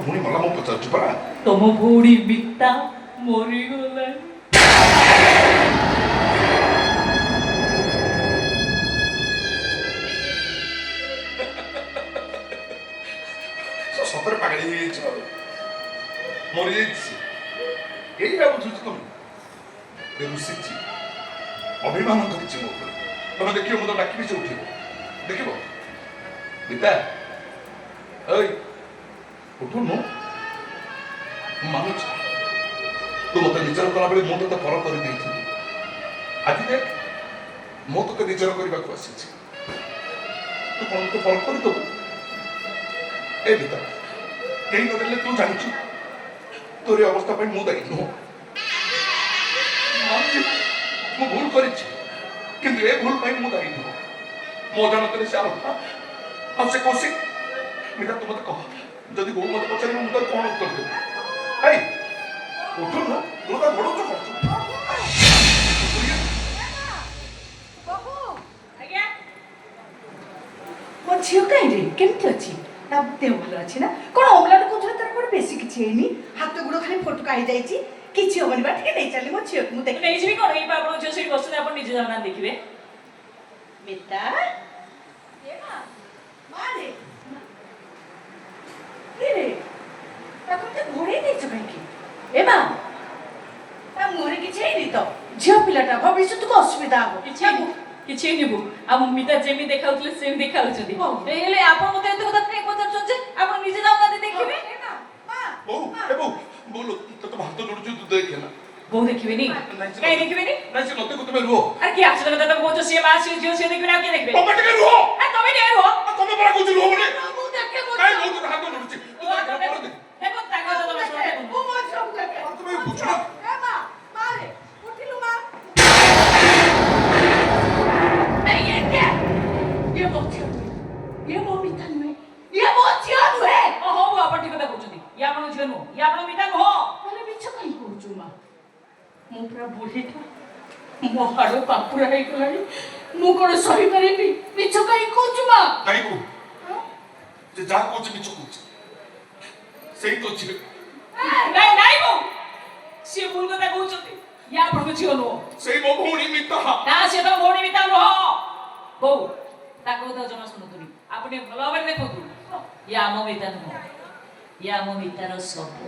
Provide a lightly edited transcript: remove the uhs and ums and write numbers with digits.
ଭଉଣୀ ମଲା ମୁଁ ପଚାରୁଛି ପରା। ତମ ଭଉଣୀ ମିତା ମରିଗଲାଣି। ସତରେ ପାଗଳି ହେଇଯାଇଛି ଆଉ ମରିଯାଇଛି। ଏଇଟା ବୁଝୁଛି ତମେ ରୁଷିଛି ଅଭିମାନ କରିଛି ମୋ ଉପରେ। ତମେ ଦେଖିବ ମୁଁ ତ ଡାକିବି ସେ ଉଠିବ ଦେଖିବ। ମିତା ଏଇ ଉଠୁନୁ। ମୁଁ ମାନୁଛି ତୁ ମତେ ନିଜର କଲାବେଳେ ମୁଁ ତତେ ପର କରିଦେଇଥିଲି। ଆଜି ଦେଖ ମୁଁ ତତେ ନିଜର କରିବାକୁ ଆସିଛି। ତୁ କଣ ମତେ ପର କରିଦବୁ? ଏ ମିତା କେହି ନଦେଲେ ତୁ ଜାଣିଛୁ ତୋର ଏ ଅବସ୍ଥା ପାଇଁ ମୁଁ ଦାୟୀ ନୁହଁ। ମୁଁ ଭୁଲ କରିଛି କିନ୍ତୁ ଏ ଭୁଲ ପାଇଁ ମୁଁ ଦାୟୀ ନୁହଁ। ମୋ ଜାଣତରେ ସେ ଆଲଫା ଆଉ ସେ କୌଶିକ। ମିତା ତୁ ମତେ କହ ଯଦି ବୋଉ ମତେ ପଚାରିବ ମୁଁ ତାର କଣ ଉତ୍ତର ଦେବି? ଭାଇ ଉଠୁନୁ ତୁ ତ ଘୋଡଉଛୁ କରୁଛୁ। ମୋ ଝିଅ କାହିଁରେ କେମିତି ଅଛି? ତା ଦେହ ଭଲ ଅଛି ନା? କଣ ଅମ୍ଳାଟ କହୁଥିଲେ ତାର କଣ ବେଶୀ କିଛି ହେଇନି? ହାତ ଗୋଡ଼ ଖାଲି ଫୋଟକା ହେଇଯାଇଛି। କିଛି ହବନି ବା ଟିକେ ନେଇ ଚାଲି ମୋ ଝିଅକୁ ମୁଁ ଦେଖି ନେଇଯିବି କଣ? ଏଇ ଆପଣଙ୍କ ଝିଅ ସେଠି ବସୁଛନ୍ତି ଆପଣ ନିଜେ ଯାଉନାହାନ୍ତି ଦେଖିବେ। ମିତା ମାରେ ତାକୁ ଏତେ ଘୋଡ଼େଇ ଦେଇଛ କାହିଁକି? ଏ ମା ତା ମୁହଁରେ କିଛି ହେଇନି ତ? ଝିଅ ପିଲାଟା ଭବିଷ୍ୟତକୁ ଅସୁବିଧା ହବ। କିଛି ନେବୁ ଆଉ ମିତା ଯେମିତି ଦେଖାଉଥିଲେ ସେମିତି ଦେଖାଉଛନ୍ତି। ହେଲେ ଆପଣ ମତେ ଏତେ କଥା କାଇଁ ପଚାରୁଛନ୍ତି ଯେ? ଆପଣ ନିଜେ ଯାଉନାହାନ୍ତି ଦେଖିବେ। ବୋଉ ଏ ବୋଉ ବୋଉ ତତେ ହାତ ଯୋଡୁଛୁ ତୁ ଦେଖେ ନା। ବୋଉ ଦେଖିବେନି କାଇଁ ଦେଖିବେନି? ନାଇଁ ସେ ନତେ ତମେ ରୁହ। ଆରେ କି ଆଶ୍ଚର୍ଯ୍ୟ କଥା ତମେ କହୁଛ ସିଏ ମା ସିଏ ଝିଅ ସିଏ ଦେଖିବେନି ଆଉ କିଏ ଦେଖିବେ? ତମେ ଟିକେ ରୁହ। ଆରେ ତମେ ଟିକେ ରୁହ। ତମେ ପରା କହୁଛ ରୁହ ବୋଲି। ମୁଁ ଦେଖେ ମୋ କାଇଁ ବୋଉ ତତେ ହାତ ଯୋଡୁଛି? ତୁ ଦେଖ ପରା ଦେଖ। ଦେଖ ତାଙ୍କ କଥା ତମେ ଶୁଣ। ମୁଁ ମୋ ଝିଅକୁ ଦେଖେ। ତମେ ବୁଝୁନ। ଏ ମା ମାରେ ଉଠିଲୁ ମା। ये ମୋ ଝିଅ ନୁହେଁ। ये ମୋ ମିତା ନୁହେଁ। ये ମୋ ଝିଅ ନୁହେଁ। ହଉ ଆପଣ ଠିକ କଥା କହୁଛନ୍ତି। ଇଏ ଆପଣଙ୍କ ଝିଅ ନୁହଁ ଇଏ ଆପଣଙ୍କ ମିତା ନୁହଁ। ତାହେଲେ ମିଛ କାହିଁ କହୁଛୁ ମା? ମୁଁ ପୁରା ବୁଢ଼ୀଟା ମୋ ହାଡ଼ ପାପୁରା ହେଇଗଲାଣି। ମୁଁ କଣ ସହିପାରିବି? ମିଛ କାହିଁ କହୁଛୁ ମା? ନାଇଁ ବୋଉ ଯେ ଯାହା କହୁଛି ମିଛ କହୁଛି। ସେଇ ତ ଝିଅ। ନାଇଁ ନାଇଁ ବୋଉ ସିଏ ଭୁଲ କଥା କହୁଛନ୍ତି। ଇଏ ଆପଣଙ୍କ ଝିଅ ନୁହଁ। ସେଇ ମୋ ଭଉଣୀ ମିତା। ନା ସିଏ ତ ଭଉଣୀ ମିତା ନୁହଁ। ବୋଉ ତାଙ୍କ କଥା ଜମା ଶୁଣନ୍ତୁନି। ଆପଣ ଟିକେ ଭଲ ଭାବରେ ଦେଖନ୍ତୁ। ଇଏ ଆମ ମିତା ନୁହଁ। ଇଏ ଆମ ମିତାର ସବୁ।